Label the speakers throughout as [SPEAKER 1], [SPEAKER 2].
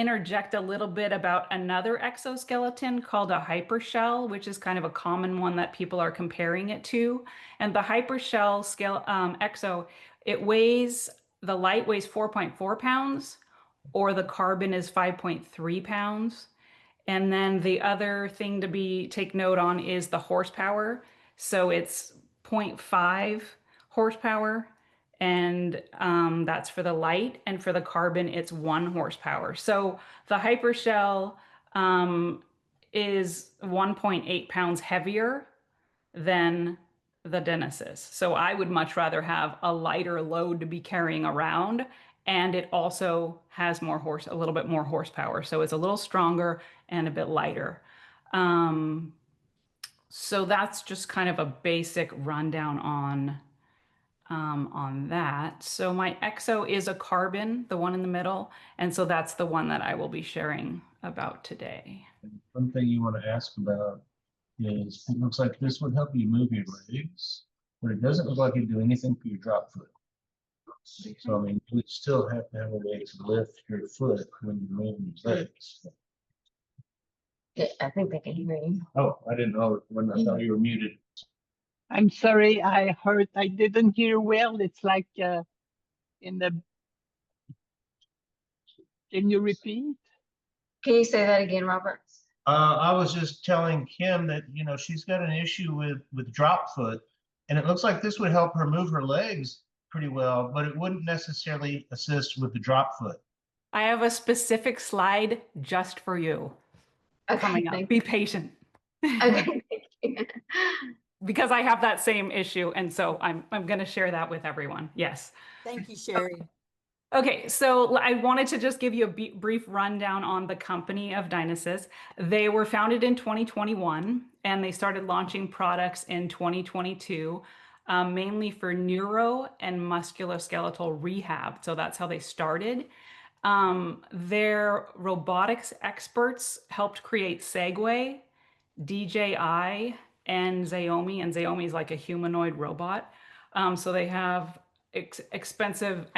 [SPEAKER 1] interject a little bit about another exoskeleton called a hypershell, which is kind of a common one that people are comparing it to. And the hypershell scale exo, it weighs, the light weighs 4.4 pounds, or the carbon is 5.3 pounds. And then the other thing to be take note on is the horsepower. So it's zero point 0.5 horsepower, and that's for the light. And for the carbon, it's 1 horsepower. So the hypershell is 1.8 pounds heavier than the Dnsys. So I would much rather have a lighter load to be carrying around. And it also has a little bit more horsepower. So it's a little stronger and a bit lighter. Um, so that's just kind of a basic rundown on that. So my EXO is a carbon, the one in the middle. And so that's the one that I will be sharing about today.
[SPEAKER 2] One thing you want to ask about is it looks like this would help you move your legs, but it doesn't look like it'd do anything for your drop foot. So, I mean, you would still have to have a way to lift your foot when you're moving your legs.
[SPEAKER 3] Yeah, I think they can hear you.
[SPEAKER 2] Oh, I didn't know when I thought you were muted.
[SPEAKER 4] I'm sorry, I didn't hear well. It's like in the, can you repeat?
[SPEAKER 3] Can you say that again, Robert?
[SPEAKER 2] I was just telling Kim that, you know, she's got an issue with drop foot, and it looks like this would help her move her legs pretty well, but it wouldn't necessarily assist with the drop foot.
[SPEAKER 1] I have a specific slide just for you coming up. Be patient.
[SPEAKER 3] Okay, thank you.
[SPEAKER 1] Because I have that same issue, and so I'm going to share that with everyone. Yes.
[SPEAKER 5] Thank you, Sherry.
[SPEAKER 1] Okay, so I wanted to just give you a brief rundown on the company of Dnsys. They were founded in 2021, and they started launching products in 2022, mainly for neuro and musculoskeletal rehab. So that's how they started. Their robotics experts helped create Segway, DJI, and Xiaomi, and Xiaomi is like a humanoid robot. So they have extensive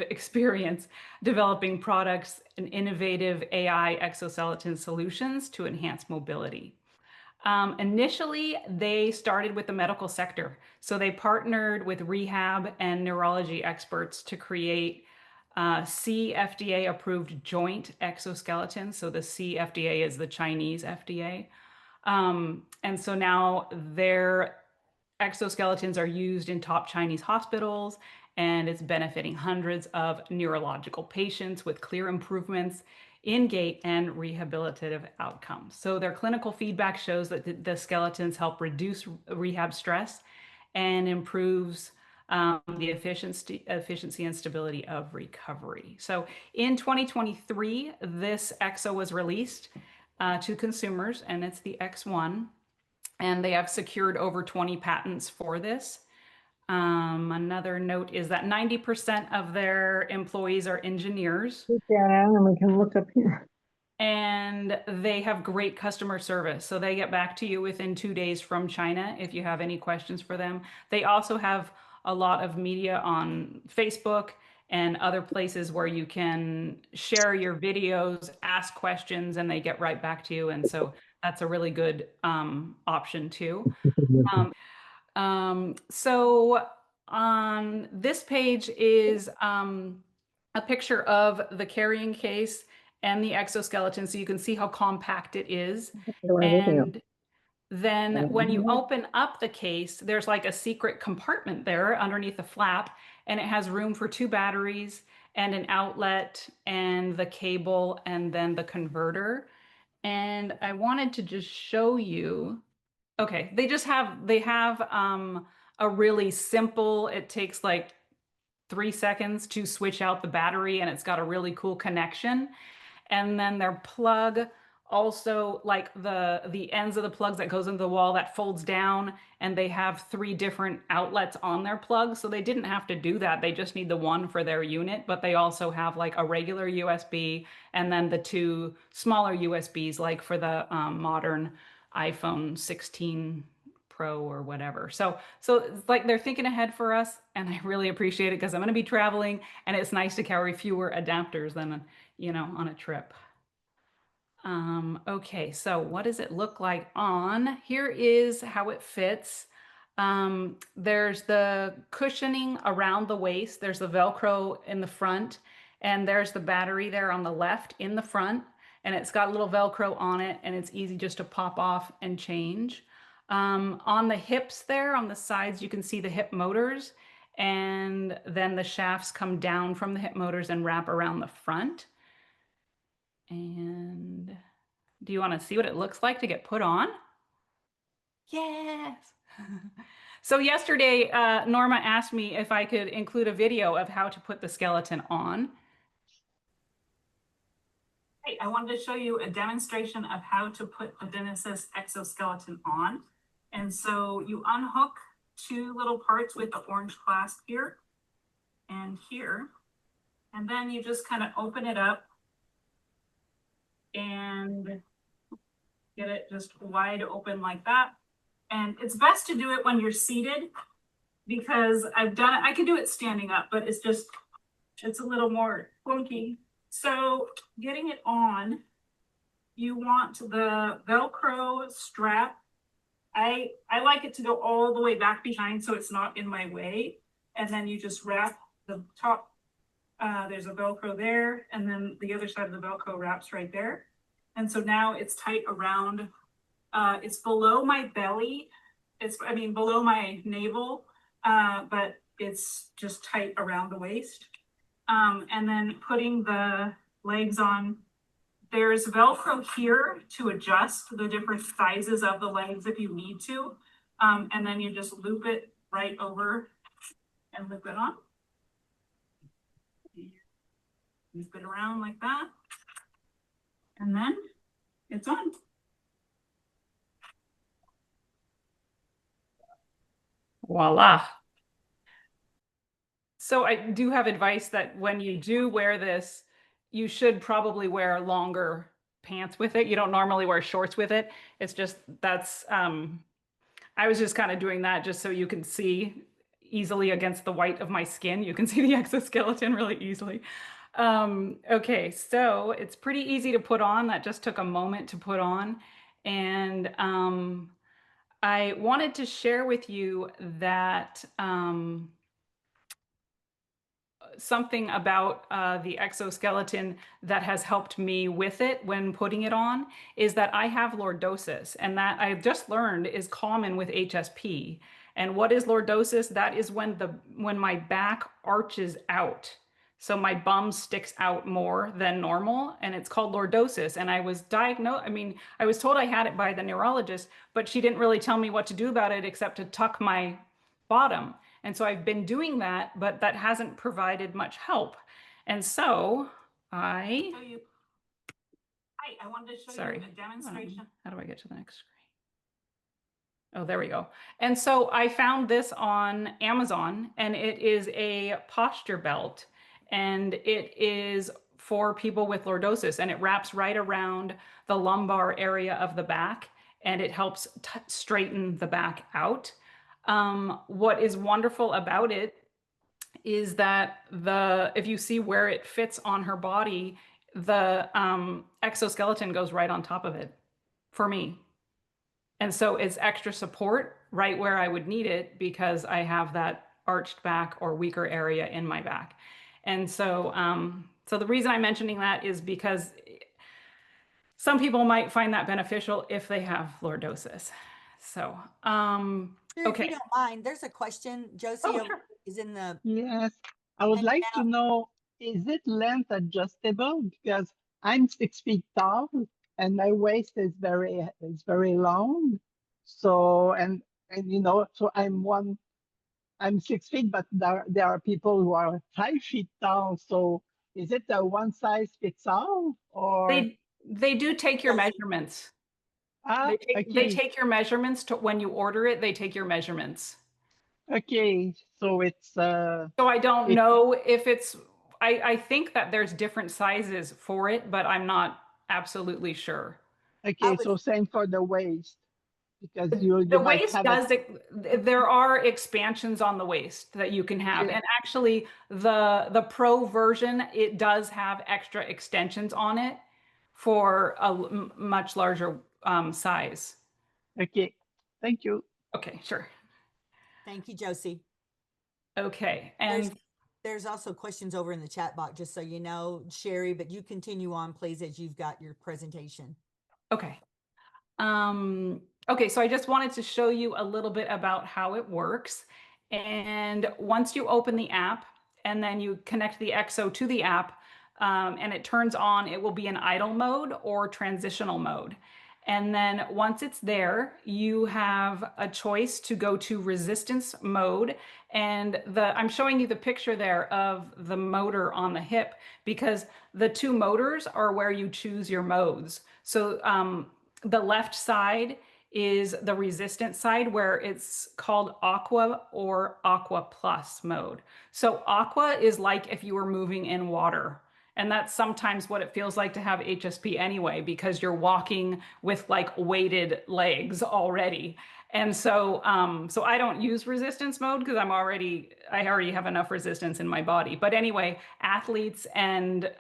[SPEAKER 1] experience developing products and innovative AI exoskeleton solutions to enhance mobility. Initially, they started with the medical sector. So they partnered with rehab and neurology experts to create CFDA approved joint exoskeletons. So the CFDA is the Chinese FDA. And so now their exoskeletons are used in top Chinese hospitals, and it's benefiting hundreds of neurological patients with clear improvements in gait and rehabilitative outcomes. So their clinical feedback shows that the skeletons help reduce rehab stress and improves the efficiency and stability of recovery. So in 2023, this EXO was released to consumers, and it's the X1. And they have secured over 20 patents for this. Another note is that 90% of their employees are engineers.
[SPEAKER 6] Yeah, and we can look up here.
[SPEAKER 1] And they have great customer service. So they get back to you within 2 days from China if you have any questions for them. They also have a lot of media on Facebook and other places where you can share your videos, ask questions, and they get right back to you. And so that's a really good option too. So on this page is a picture of the carrying case and the exoskeleton, so you can see how compact it is. And then when you open up the case, there's like a secret compartment there underneath the flap, and it has room for 2 batteries and an outlet and the cable and then the converter. And I wanted to just show you, okay, they have a really simple, it takes like 3 seconds to switch out the battery, and it's got a really cool connection. And then their plug also, like the ends of the plugs that goes into the wall, that folds down, and they have 3 different outlets on their plug. So they didn't have to do that. They just need the one for their unit, but they also have like a regular USB and then the 2 smaller USBs, like for the modern iPhone 16 Pro or whatever. So it's like they're thinking ahead for us, and I really appreciate it because I'm going to be traveling, and it's nice to carry fewer adapters than, on a trip. Okay, so what does it look like on? Here is how it fits. There's the cushioning around the waist. There's the Velcro in the front, and there's the battery there on the left in the front. And it's got a little Velcro on it, and it's easy just to pop off and change. On the hips there, on the sides, you can see the hip motors, and then the shafts come down from the hip motors and wrap around the front. And do you want to see what it looks like to get put on? Yes. So yesterday, Norma asked me if I could include a video of how to put the skeleton on. Hey, I wanted to show you a demonstration of how to put the Dnsys exoskeleton on. And so you unhook two little parts with the orange clasp here and here. And then you just kind of open it up and get it just wide open like that. And it's best to do it when you're seated, because I've done it. I could do it standing up, but it's a little more clunky. So getting it on, you want the Velcro strap. I like it to go all the way back behind so it's not in my way. And then you just wrap the top. There's a Velcro there, and then the other side of the Velcro wraps right there. And so now it's tight around, it's below my belly. Below my navel, but it's just tight around the waist. And then putting the legs on, there's Velcro here to adjust the different sizes of the legs if you need to. And then you just loop it right over and loop it on. Loop it around like that. And then it's on. Voila. So I do have advice that when you do wear this, you should probably wear longer pants with it. You don't normally wear shorts with it. It's just, I was just kind of doing that just so you can see easily against the white of my skin. You can see the exoskeleton really easily. Okay, so it's pretty easy to put on. That just took a moment to put on. And I wanted to share with you that something about the exoskeleton that has helped me with it when putting it on is that I have lordosis, and that I just learned is common with HSP. And what is lordosis? That is when my back arches out. So my bum sticks out more than normal, and it's called lordosis. And I was diagnosed, I was told I had it by the neurologist, but she didn't really tell me what to do about it except to tuck my bottom. And so I've been doing that, but that hasn't provided much help. And so I wanted to show you a demonstration. How do I get to the next screen? Oh, there we go. And so I found this on Amazon, and it is a posture belt, and it is for people with lordosis, and it wraps right around the lumbar area of the back, and it helps straighten the back out. What is wonderful about it is that if you see where it fits on her body, the exoskeleton goes right on top of it for me. And so it's extra support right where I would need it because I have that arched back or weaker area in my back. And so, so the reason I'm mentioning that is because some people might find that beneficial if they have lordosis. So,
[SPEAKER 5] Sure,
[SPEAKER 1] okay.
[SPEAKER 5] if you don't mind, there's a question. Josie
[SPEAKER 1] Sure.
[SPEAKER 5] is in the.
[SPEAKER 4] Yes, I would like to know, is it length adjustable? Because I'm 6 feet tall and my waist is very long. So, and so I'm 6 feet, but there are people who are 5 feet tall. So is it a one size fits all, or?
[SPEAKER 1] They do take your measurements. They take your measurements when you order it, they take your measurements.
[SPEAKER 4] Okay, so it's
[SPEAKER 1] so I don't know if it's, I think that there's different sizes for it, but I'm not absolutely sure.
[SPEAKER 4] Okay, so same for the waist. Because you
[SPEAKER 1] The
[SPEAKER 4] might
[SPEAKER 1] waist
[SPEAKER 4] have
[SPEAKER 1] does, there are expansions on the waist that you can have.
[SPEAKER 4] Okay.
[SPEAKER 1] And actually the pro version, it does have extra extensions on it for a much larger size.
[SPEAKER 4] Okay, thank you.
[SPEAKER 1] Okay, sure.
[SPEAKER 5] Thank you, Josie.
[SPEAKER 1] Okay.
[SPEAKER 5] There's
[SPEAKER 1] And
[SPEAKER 5] there's also questions over in the chat box, just so you know, Sherry, but you continue on, please, as you've got your presentation.
[SPEAKER 1] okay. Okay, so I just wanted to show you a little bit about how it works. And once you open the app and then you connect the EXO to the app and it turns on, it will be in idle mode or transitional mode. And then once it's there, you have a choice to go to resistance mode. And I'm showing you the picture there of the motor on the hip because the two motors are where you choose your modes. So the left side is the resistance side where it's called aqua or aqua plus mode. So aqua is like if you were moving in water. And that's sometimes what it feels like to have HSP anyway, because you're walking with like weighted legs already. And so, so I don't use resistance mode because I already have enough resistance in my body. But anyway, athletes and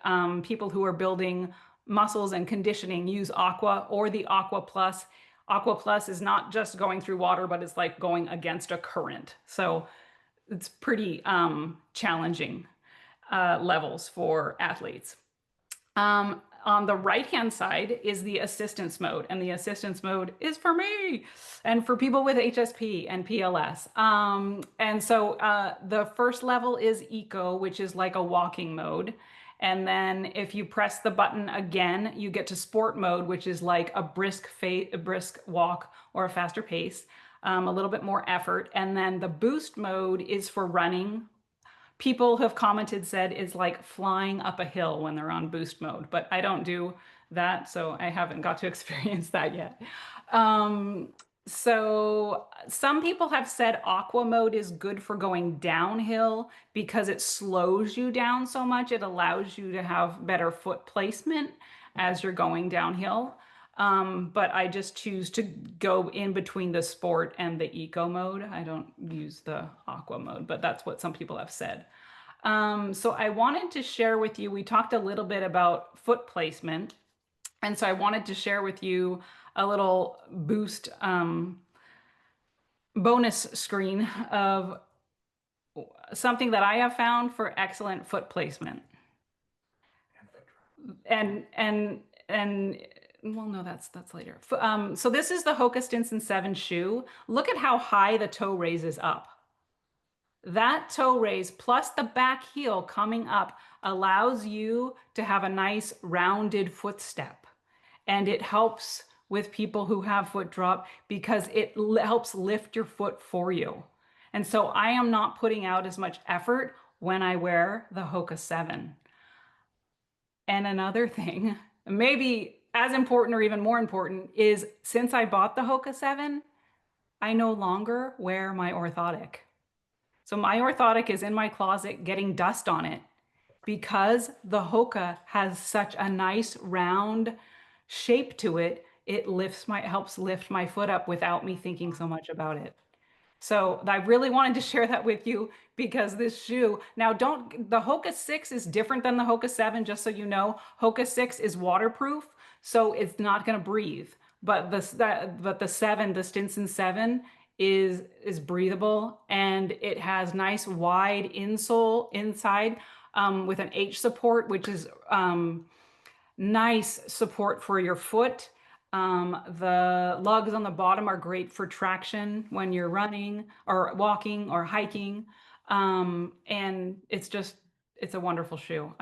[SPEAKER 1] people who are building muscles and conditioning use aqua or the aqua plus. Aqua plus is not just going through water, but it's like going against a current. So it's pretty challenging levels for athletes. On the right-hand side is the assistance mode, and the assistance mode is for me and for people with HSP and PLS. And so the first level is eco, which is like a walking mode. And then if you press the button again, you get to sport mode, which is like a brisk walk or a faster pace, a little bit more effort. And then the boost mode is for running. People have commented, said is like flying up a hill when they're on boost mode, but I don't do that, so I haven't got to experience that yet. So some people have said aqua mode is good for going downhill because it slows you down so much. It allows you to have better foot placement as you're going downhill. But I just choose to go in between the sport and the eco mode. I don't use the aqua mode, but that's what some people have said. So I wanted to share with you, we talked a little bit about foot placement. And so I wanted to share with you a little boost bonus screen of something that I have found for excellent foot placement. And well, no, that's later. So this is the Hoka Stinson 7 shoe. Look at how high the toe raises up. That toe raise plus the back heel coming up allows you to have a nice rounded footstep. And it helps with people who have foot drop because it helps lift your foot for you. And so I am not putting out as much effort when I wear the Hoka 7. And another thing, maybe as important or even more important, is since I bought the Hoka 7, I no longer wear my orthotic. So my orthotic is in my closet getting dust on it because the Hoka has such a nice round shape to it. It helps lift my foot up without me thinking so much about it. So I really wanted to share that with you because this shoe, now the Hoka 6 is different than the Hoka 7, just so you know. Hoka 6 is waterproof, so it's not going to breathe. But the 7, the Stinson 7 is breathable, and it has nice wide insole inside with an H support, which is nice support for your foot. The lugs on the bottom are great for traction when you're running or walking or hiking. And it's a wonderful shoe.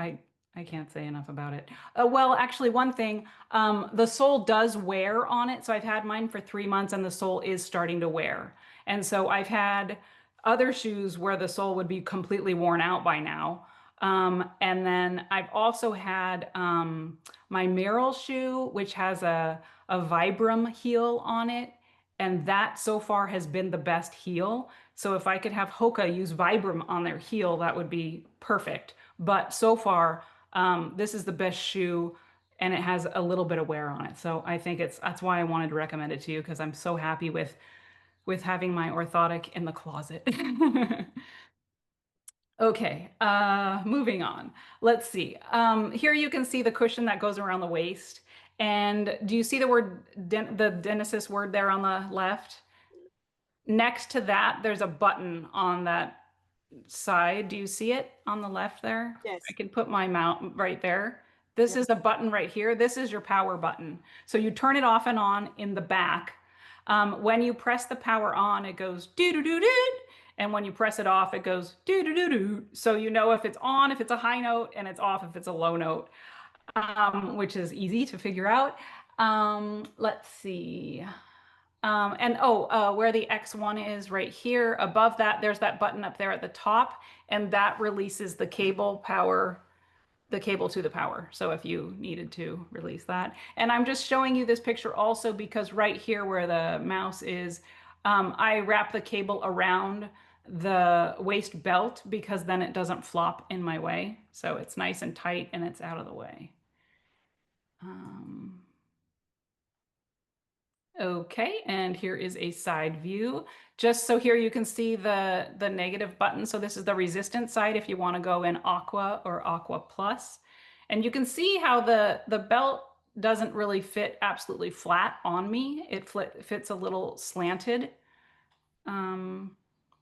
[SPEAKER 1] I can't say enough about it. Well, actually, one thing, the sole does wear on it. So I've had mine for 3 months and the sole is starting to wear. And so I've had other shoes where the sole would be completely worn out by now. And then I've also had my Merrill shoe, which has a Vibram heel on it. And that so far has been the best heel. So if I could have Hoka use Vibram on their heel, that would be perfect. But so far, this is the best shoe and it has a little bit of wear on it. So I think that's why I wanted to recommend it to you, because I'm so happy with having my orthotic in the closet. Okay, moving on. Let's see. Here you can see the cushion that goes around the waist. And do you see the word, the Dnsys word there on the left? Next to that, there's a button on that side. Do you see it on the left there?
[SPEAKER 5] Yes.
[SPEAKER 1] I can put my mount right there. This is a button right here. This is your power button. So you turn it off and on in the back. When you press the power on, it goes doo-doo-doo-doo. And when you press it off, it goes doo-doo-doo-doo. So you know if it's on, if it's a high note, and it's off if it's a low note, which is easy to figure out. Let's see. Where the X1 is right here, above that, there's that button up there at the top, and that releases the cable power, the cable to the power. So if you needed to release that. And I'm just showing you this picture also because right here where the mouse is, I wrap the cable around the waist belt because then it doesn't flop in my way. So it's nice and tight and it's out of the way. Okay, and here is a side view. Just so here you can see the negative button. So this is the resistance side if you want to go in Aqua or Aqua Plus. And you can see how the belt doesn't really fit absolutely flat on me. It fits a little slanted,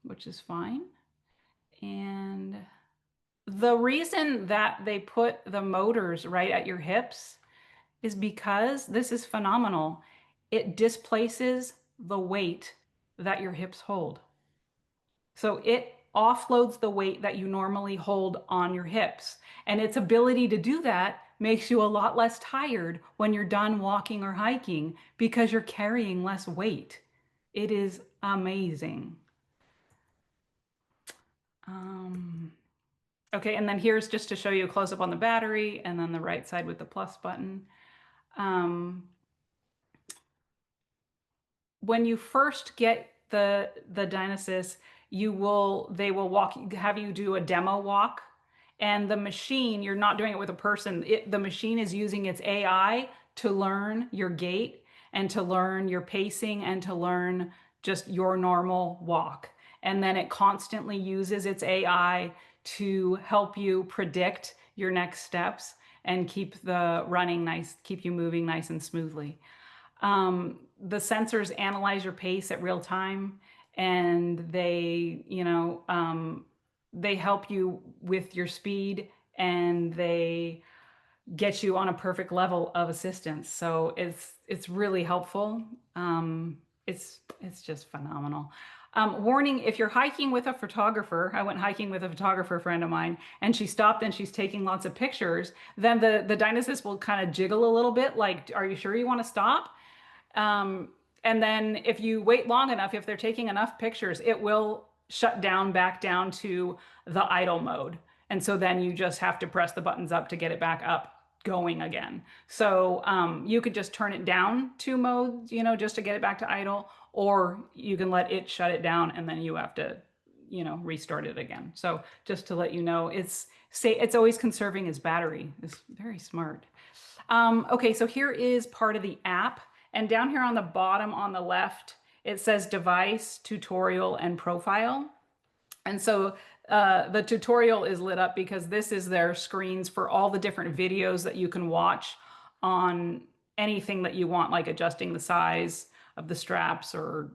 [SPEAKER 1] which is fine. And the reason that they put the motors right at your hips is because this is phenomenal. It displaces the weight that your hips hold. So it offloads the weight that you normally hold on your hips. And its ability to do that makes you a lot less tired when you're done walking or hiking because you're carrying less weight. It is amazing. Okay, and then here's just to show you a close-up on the battery, and then the right side with the plus button. When you first get the Dnsys, they will have you do a demo walk, and the machine, you're not doing it with a person. The machine is using its AI to learn your gait and to learn your pacing and to learn just your normal walk. And then it constantly uses its AI to help you predict your next steps and keep the running nice, keep you moving nice and smoothly. The sensors analyze your pace at real time, and they, they help you with your speed, and they get you on a perfect level of assistance. So it's really helpful. It's just phenomenal. Warning, if you're hiking with a photographer, I went hiking with a photographer friend of mine, and she stopped and she's taking lots of pictures, then the Dnsys will kind of jiggle a little bit, like, are you sure you want to stop? And then if you wait long enough, if they're taking enough pictures, it will shut down back down to the idle mode. And so then you just have to press the buttons up to get it back up going again. So you could just turn it down 2 modes, just to get it back to idle, or you can let it shut it down and then you have to, restart it again. So just to let you know, it's always conserving its battery. It's very smart. Okay, so here is part of the app. And down here on the bottom on the left, it says device, tutorial, and profile. And so the tutorial is lit up because this is their screens for all the different videos that you can watch on anything that you want, like adjusting the size of the straps or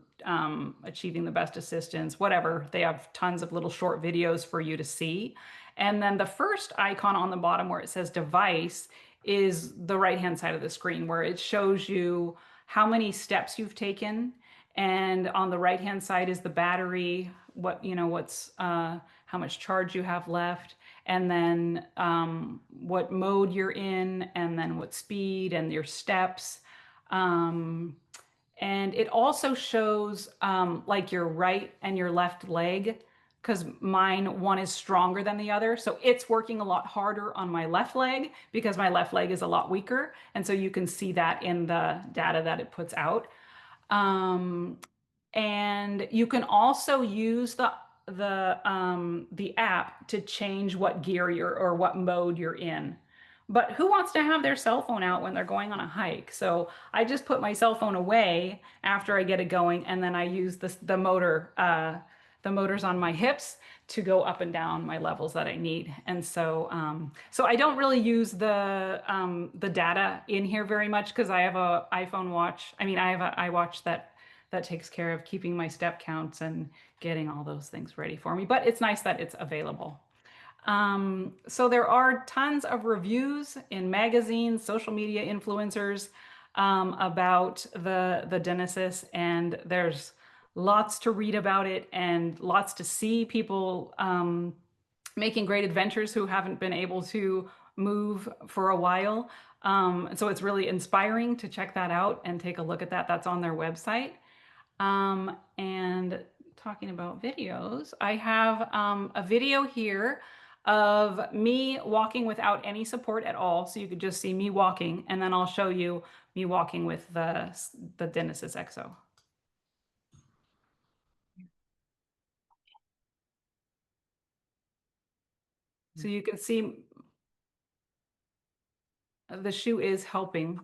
[SPEAKER 1] achieving the best assistance, whatever. They have tons of little short videos for you to see. And then the first icon on the bottom where it says device is the right-hand side of the screen where it shows you how many steps you've taken. And on the right-hand side is the battery, how much charge you have left, and then what mode you're in, and then what speed and your steps. And it also shows like your right and your left leg, because one is stronger than the other. So it's working a lot harder on my left leg because my left leg is a lot weaker. And so you can see that in the data that it puts out. And you can also use the app to change what gear or what mode you're in, But who wants to have their cell phone out when they're going on a hike? So I just put my cell phone away after I get it going, and then I use the motors on my hips to go up and down my levels that I need. And so I don't really use the data in here very much because I have a iPhone watch. I mean, I have an iWatch that takes care of keeping my step counts and getting all those things ready for me. But it's nice that it's available. So there are tons of reviews in magazines, social media influencers about the Dnsys, and there's lots to read about it and lots to see people making great adventures who haven't been able to move for a while. So it's really inspiring to check that out and take a look at that. That's on their website. And talking about videos, I have a video here of me walking without any support at all. So you could just see me walking, and then I'll show you me walking with the Dnsys Exo. So you can see the shoe is helping,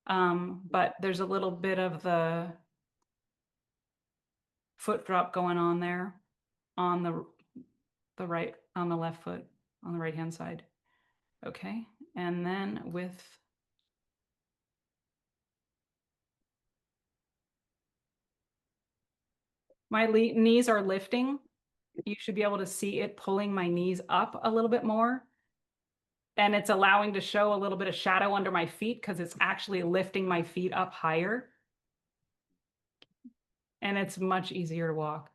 [SPEAKER 1] but there's a little bit of the foot drop going on there on the left foot, on the right hand side. Okay, and then with my knees are lifting. You should be able to see it pulling my knees up a little bit more. And it's allowing to show a little bit of shadow under my feet because it's actually lifting my feet up higher. And it's much easier to walk.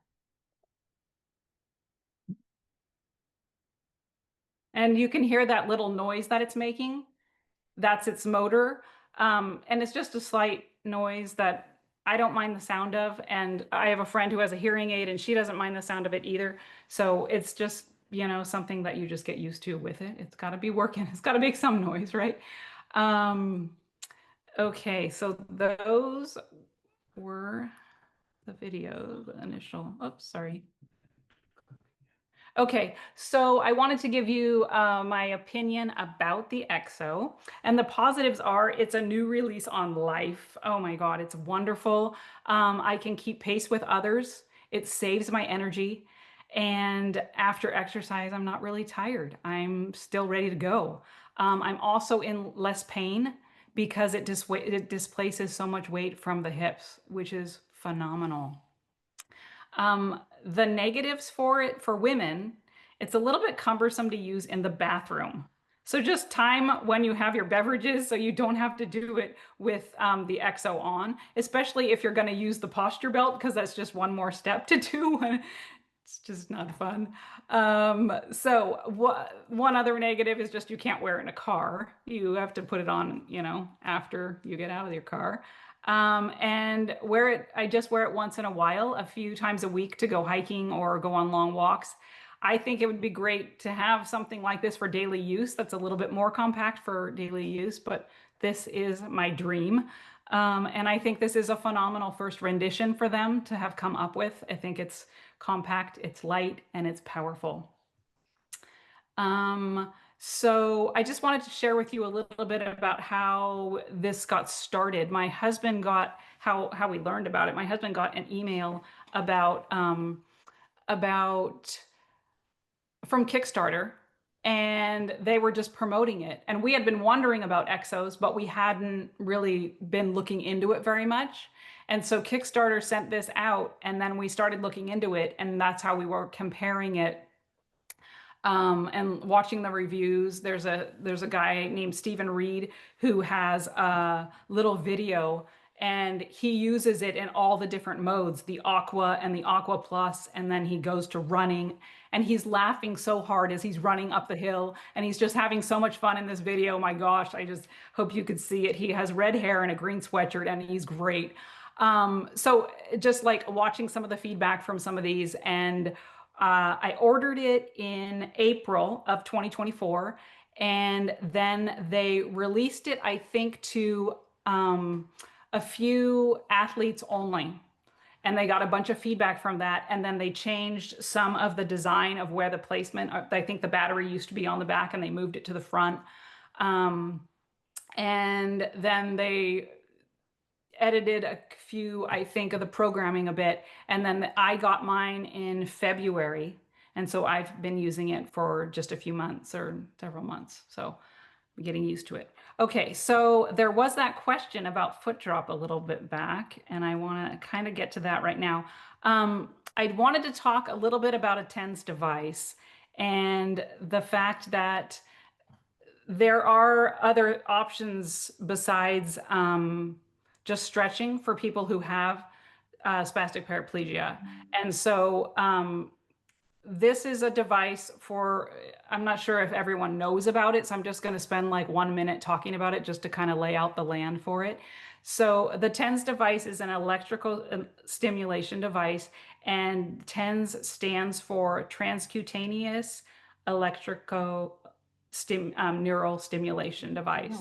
[SPEAKER 1] And you can hear that little noise that it's making. That's its motor. And it's just a slight noise that I don't mind the sound of. And I have a friend who has a hearing aid and she doesn't mind the sound of it either. So it's just, you know, something that you just get used to with it. It's got to be working. It's got to make some noise, right? Okay, so those were the video, the initial, oops, sorry. Okay, so I wanted to give you my opinion about the Exo, and the positives are it's a new release on Life. Oh my God, it's wonderful. I can keep pace with others. It saves my energy. And after exercise, I'm not really tired. I'm still ready to go. I'm also in less pain because it displaces so much weight from the hips, which is phenomenal. The negatives for it for women, it's a little bit cumbersome to use in the bathroom. So just time when you have your beverages so you don't have to do it with the Exo on, especially if you're going to use the posture belt because that's just one more step to do. It's just not fun. One other negative is just you can't wear it in a car. You have to put it on, you know, after you get out of your car. And I just wear it once in a while, a few times a week to go hiking or go on long walks. I think it would be great to have something like this for daily use that's a little bit more compact for daily use, but this is my dream. And I think this is a phenomenal first rendition for them to have come up with. I think it's compact, it's light, and it's powerful. So I just wanted to share with you a little bit about how this got started. My husband got, how we learned about it. My husband got an email about from Kickstarter, and they were just promoting it. And we had been wondering about Exos, but we hadn't really been looking into it very much. And so Kickstarter sent this out, and then we started looking into it, and that's how we were comparing it and watching the reviews. There's a guy named Stephen Reed who has a little video, and he uses it in all the different modes, the Aqua and the Aqua Plus, and then he goes to running, and he's laughing so hard as he's running up the hill, and he's just having so much fun in this video. My gosh, I just hope you could see it. He has red hair and a green sweatshirt, and he's great. So just like watching some of the feedback from some of these, and I ordered it in April of 2024, and then they released it, I think, to a few athletes only. And they got a bunch of feedback from that. And then they changed some of the design of where the placement, I think the battery used to be on the back and they moved it to the front. And then they edited a few, I think, of the programming a bit. And then I got mine in February. And so I've been using it for just a few months or several months. So I'm getting used to it. Okay, so there was that question about foot drop a little bit back, and I want to kind of get to that right now. I wanted to talk a little bit about a TENS device and the fact that there are other options besides just stretching for people who have spastic paraplegia. And so this is a device for, I'm not sure if everyone knows about it, so I'm just going to spend like 1 minute talking about it just to kind of lay out the land for it. So the TENS device is an electrical stimulation device, and TENS stands for transcutaneous electrical neural stimulation device.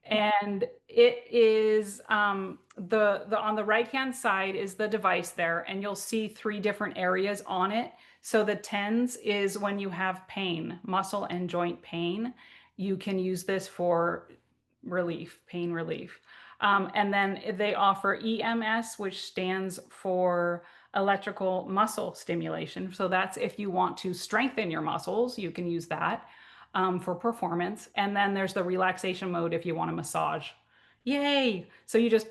[SPEAKER 1] And it is the on the right hand side is the device there, and you'll see 3 different areas on it. So the TENS is when you have pain, muscle and joint pain. You can use this for relief, pain relief. And then they offer EMS, which stands for electrical muscle stimulation. So that's if you want to strengthen your muscles, you can use that for performance. And then there's the relaxation mode if you want to massage. Yay! So you just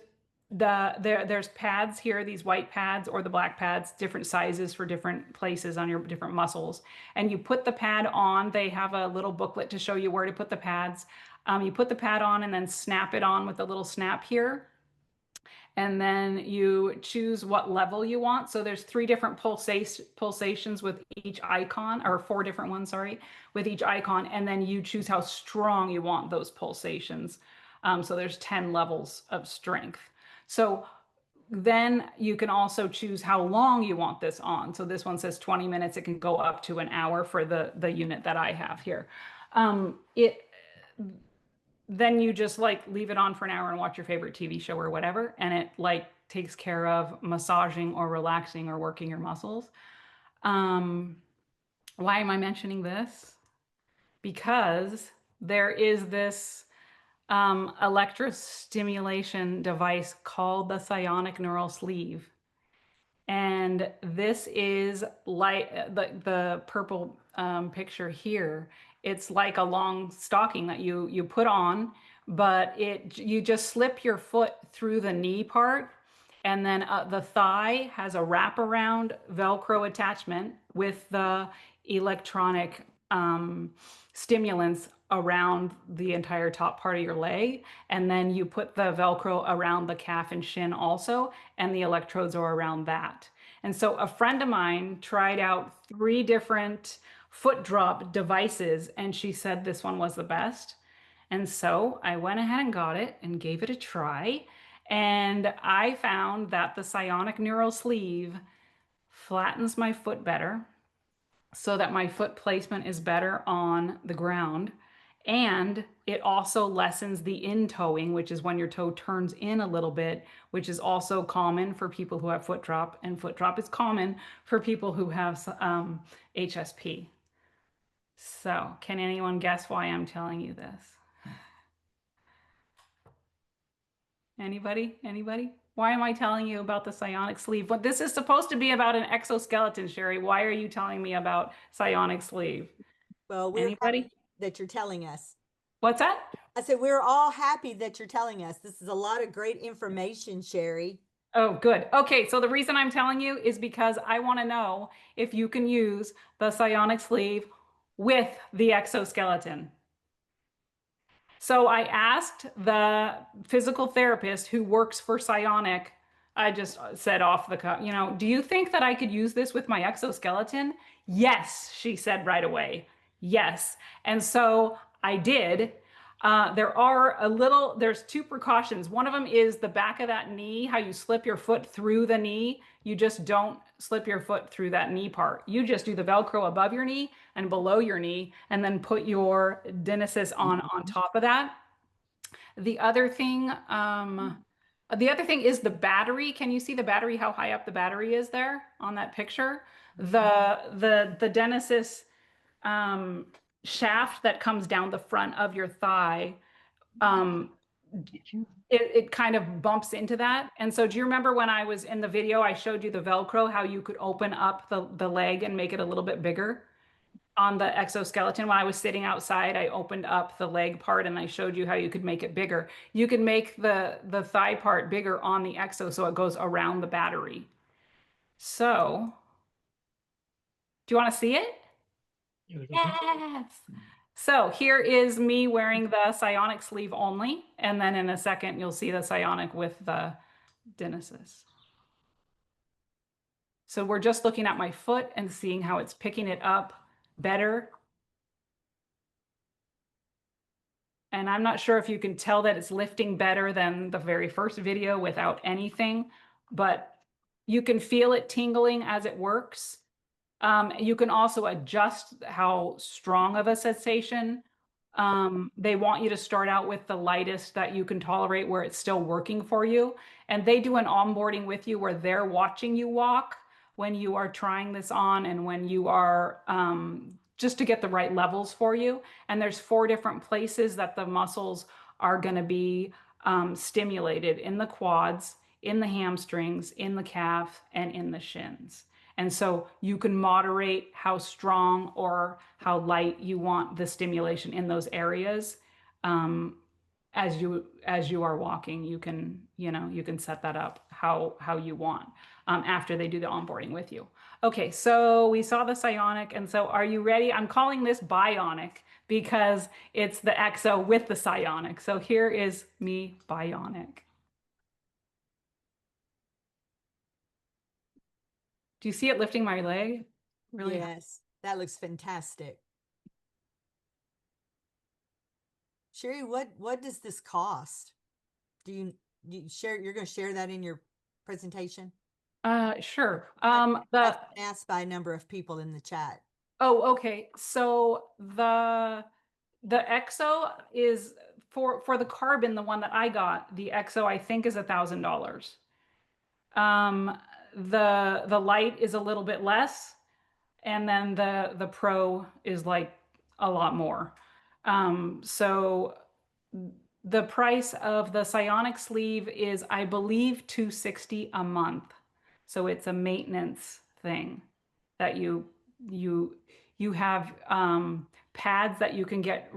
[SPEAKER 1] there's pads here, these white pads or the black pads, different sizes for different places on your different muscles. And you put the pad on. They have a little booklet to show you where to put the pads. You put the pad on and then snap it on with a little snap here. And then you choose what level you want. So there's 3 different pulsations with each icon, or 4 different ones, sorry, with each icon. And then you choose how strong you want those pulsations. So there's 10 levels of strength. So then you can also choose how long you want this on. So this one says 20 minutes. It can go up to an hour for the unit that I have here. Then you just like leave it on for an hour and watch your favorite TV show or whatever. And it like takes care of massaging or relaxing or working your muscles. Why am I mentioning this? Because there is this electrostimulation device called the Bionic neural sleeve. And this is like the purple picture here. It's like a long stocking that you put on, but you just slip your foot through the knee part, and then the thigh has a wraparound Velcro attachment with the electronic stimulants around the entire top part of your leg. And then you put the Velcro around the calf and shin also, and the electrodes are around that. And so a friend of mine tried out 3 different foot drop devices, and she said this one was the best. And so I went ahead and got it and gave it a try. And I found that the Bionic neural sleeve flattens my foot better so that my foot placement is better on the ground. And it also lessens the in-toeing, which is when your toe turns in a little bit, which is also common for people who have foot drop. And foot drop is common for people who have HSP. So can anyone guess why I'm telling you this? Anybody? Anybody? Why am I telling you about the Bionic sleeve? But this is supposed to be about an exoskeleton, Sherry. Why are you telling me about Bionic sleeve?
[SPEAKER 5] Well, we're
[SPEAKER 1] Anybody?
[SPEAKER 5] happy that you're telling us.
[SPEAKER 1] What's that?
[SPEAKER 5] I said, we're all happy that you're telling us. This is a lot of great information, Sherry.
[SPEAKER 1] Oh, good. Okay, so the reason I'm telling you is because I want to know if you can use the Bionic sleeve with the exoskeleton. So I asked the physical therapist who works for Bionic, I just said off the cuff, do you think that I could use this with my exoskeleton? Yes, she said right away. Yes. And so I did. There's 2 precautions. One of them is the back of that knee, how you slip your foot through the knee. You just don't slip your foot through that knee part. You just do the Velcro above your knee and below your knee, and then put your Dnsys on top of that. The other thing is the battery. Can you see the battery, how high up the battery is there on that picture? The Dnsys shaft that comes down the front of your thigh, it kind of bumps into that. And so do you remember when I was in the video, I showed you the Velcro, how you could open up the leg and make it a little bit bigger on the exoskeleton? When I was sitting outside, I opened up the leg part and I showed you how you could make it bigger. You can make the thigh part bigger on the exo so it goes around the battery. So, do you want to see it? Yes. So here is me wearing the Bionic sleeve only, and then in a second you'll see the Bionic with the Dnsys. So we're just looking at my foot and seeing how it's picking it up better. And I'm not sure if you can tell that it's lifting better than the very first video without anything, but you can feel it tingling as it works. You can also adjust how strong of a sensation. They want you to start out with the lightest that you can tolerate where it's still working for you. And they do an onboarding with you where they're watching you walk when you are trying this on and when you are just to get the right levels for you. And there's 4 different places that the muscles are going to be stimulated: in the quads, in the hamstrings, in the calf, and in the shins. And so you can moderate how strong or how light you want the stimulation in those areas. As you are walking, you can set that up how you want after they do the onboarding with you. Okay, so we saw the Bionic, and so are you ready? I'm calling this Bionic because it's the Exo with the Bionic. So here is me Bionic. Do you see it lifting my leg? Really?
[SPEAKER 5] Yes, that looks fantastic. Sherry, what does this cost? Do you share? You're going to share that in your presentation?
[SPEAKER 1] Sure.
[SPEAKER 5] That's been asked by a number of people in the chat.
[SPEAKER 1] Oh, okay. So the Exo is for the carbon, the one that I got, the Exo I think is $1,000. The light is a little bit less, and then the Pro is like a lot more. So the price of the Bionic sleeve is, I believe, $260 a month. So it's a maintenance thing that you have pads that you can get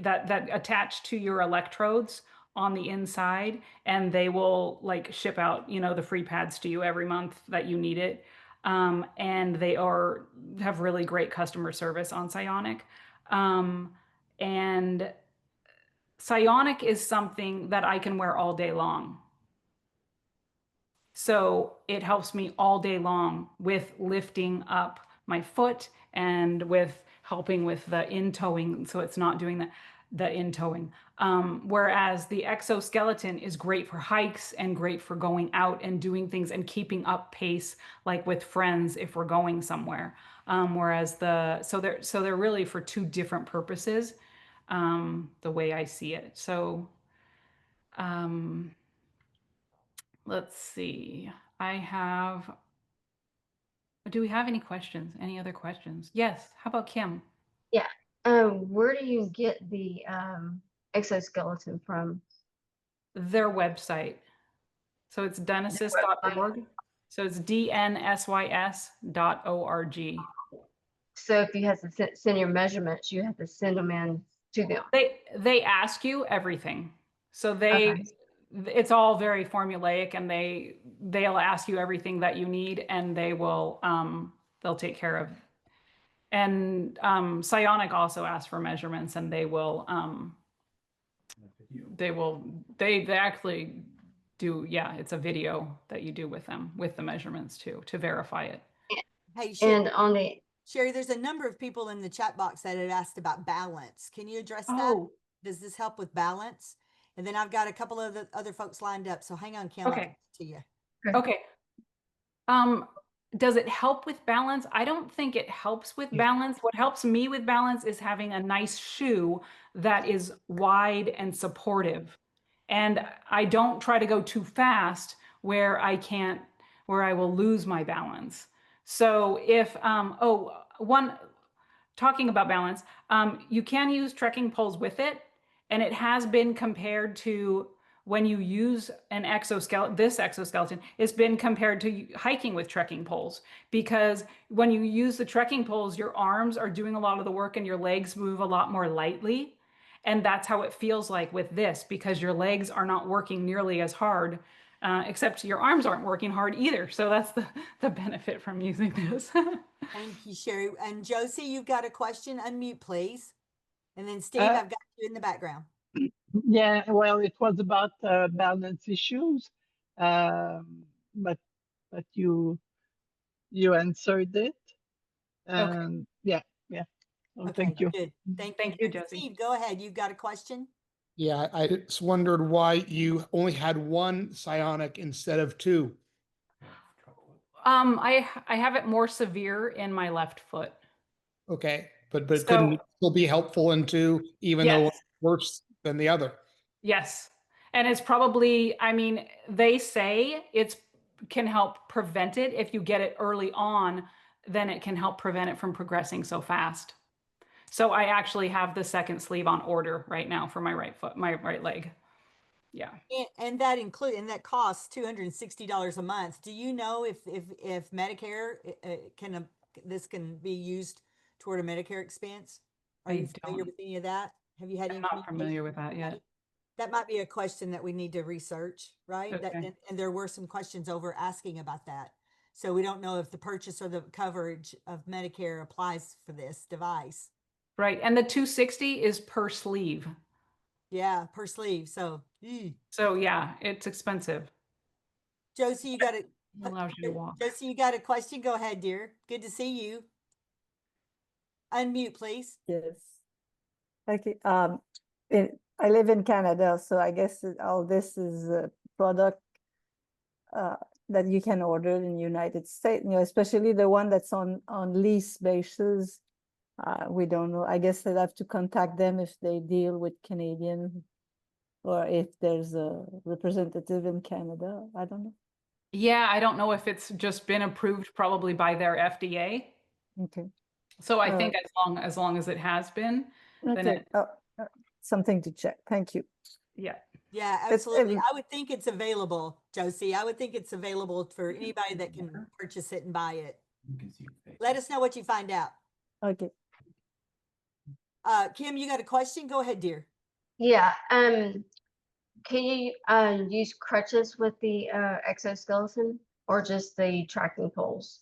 [SPEAKER 1] that attach to your electrodes on the inside, and they will like ship out, the free pads to you every month that you need it. And they have really great customer service on Bionic. And Bionic is something that I can wear all day long. So it helps me all day long with lifting up my foot and with helping with the in-toeing, so it's not doing the in-toeing. Whereas the exoskeleton is great for hikes and great for going out and doing things and keeping up pace, like with friends if we're going somewhere. Whereas so they're really for 2 different purposes, the way I see it. So let's see. Do we have any questions? Any other questions? Yes. How about Kim?
[SPEAKER 3] Yeah. Where do you get the exoskeleton from?
[SPEAKER 1] Their website. So it's dnsys.org. So it's dnsys.org.
[SPEAKER 3] So if you have to send your measurements, you have to send them in to them.
[SPEAKER 1] They ask you everything. So
[SPEAKER 3] Okay.
[SPEAKER 1] it's all very formulaic, and they'll ask you everything that you need, and they'll take care of. And Bionic also asks for measurements, and they actually do. Yeah, it's a video that you do with them with the measurements too, to verify it.
[SPEAKER 5] Hey, Sherry,
[SPEAKER 3] And on the
[SPEAKER 5] Sherry, there's a number of people in the chat box that had asked about balance. Can you address that?
[SPEAKER 1] Oh,
[SPEAKER 5] Does this help with balance? And then I've got a couple of the other folks lined up. So hang on, Kim. I'll
[SPEAKER 1] okay.
[SPEAKER 5] get to you.
[SPEAKER 1] Okay. Does it help with balance? I don't think it helps with balance. What helps me with balance is having a nice shoe that is wide and supportive. And I don't try to go too fast where I will lose my balance. So if, talking about balance, you can use trekking poles with it, and it has been compared to when you use an exoskeleton, this exoskeleton, it's been compared to hiking with trekking poles, because when you use the trekking poles, your arms are doing a lot of the work and your legs move a lot more lightly. And that's how it feels like with this, because your legs are not working nearly as hard, except your arms aren't working hard either. So that's the benefit from using this.
[SPEAKER 5] Thank you, Sherry. And Josie, you've got a question? Unmute, please. And then Steve,
[SPEAKER 4] Uh,
[SPEAKER 5] I've got you in the background.
[SPEAKER 4] Yeah, well, it was about balance issues, but you answered it,
[SPEAKER 1] Okay.
[SPEAKER 4] and yeah. So
[SPEAKER 5] Okay,
[SPEAKER 4] thank you.
[SPEAKER 5] good. Thank
[SPEAKER 1] Thank
[SPEAKER 5] you.
[SPEAKER 1] you, Josie.
[SPEAKER 5] Steve, go ahead. You've got a question?
[SPEAKER 7] Yeah, I just wondered why you only had one psionic instead of two.
[SPEAKER 1] I have it more severe in my left foot.
[SPEAKER 7] Okay, but
[SPEAKER 1] So-
[SPEAKER 7] couldn't it still be helpful in two, even though
[SPEAKER 1] Yes.
[SPEAKER 7] it's worse than the other?
[SPEAKER 1] Yes. And it's probably, I mean, they say it's can help prevent it. If you get it early on, then it can help prevent it from progressing so fast. So I actually have the second sleeve on order right now for my right foot, my right leg. Yeah.
[SPEAKER 5] And that costs $260 a month. Do you know if Medicare this can be used toward a Medicare expense? Are
[SPEAKER 1] I
[SPEAKER 5] you familiar
[SPEAKER 1] don't.
[SPEAKER 5] with any of that? Have you had
[SPEAKER 1] I'm
[SPEAKER 5] any
[SPEAKER 1] not familiar
[SPEAKER 5] communication
[SPEAKER 1] with that yet.
[SPEAKER 5] anybody? That might be a question that we need to research, right? That,
[SPEAKER 1] Okay.
[SPEAKER 5] and there were some questions over asking about that. So we don't know if the purchase or the coverage of Medicare applies for this device.
[SPEAKER 1] Right. And the 260 is per sleeve.
[SPEAKER 5] Yeah, per sleeve. So,
[SPEAKER 1] So yeah, it's expensive.
[SPEAKER 5] Josie, you got
[SPEAKER 1] It allows you to walk.
[SPEAKER 5] Josie, you got a question? Go ahead, dear. Good to see you. Unmute, please.
[SPEAKER 6] Yes. Okay. I live in Canada, so I guess all this is a product that you can order in the United States, especially the one that's on lease basis. We don't know. I guess I'd have to contact them if they deal with Canadian, or if there's a representative in Canada. I don't know.
[SPEAKER 1] Yeah, I don't know if it's just been approved probably by their FDA.
[SPEAKER 6] Okay.
[SPEAKER 1] So I think as long as it has been, then
[SPEAKER 6] Okay. Something to check. Thank you.
[SPEAKER 1] yeah.
[SPEAKER 5] Yeah, absolutely. I would think it's available, Josie. I would think it's available for anybody that can purchase it and buy it. Let us know what you find out.
[SPEAKER 6] Okay.
[SPEAKER 5] Kim, you got a question? Go ahead, dear.
[SPEAKER 3] Yeah, can you use crutches with the exoskeleton or just the tracking poles?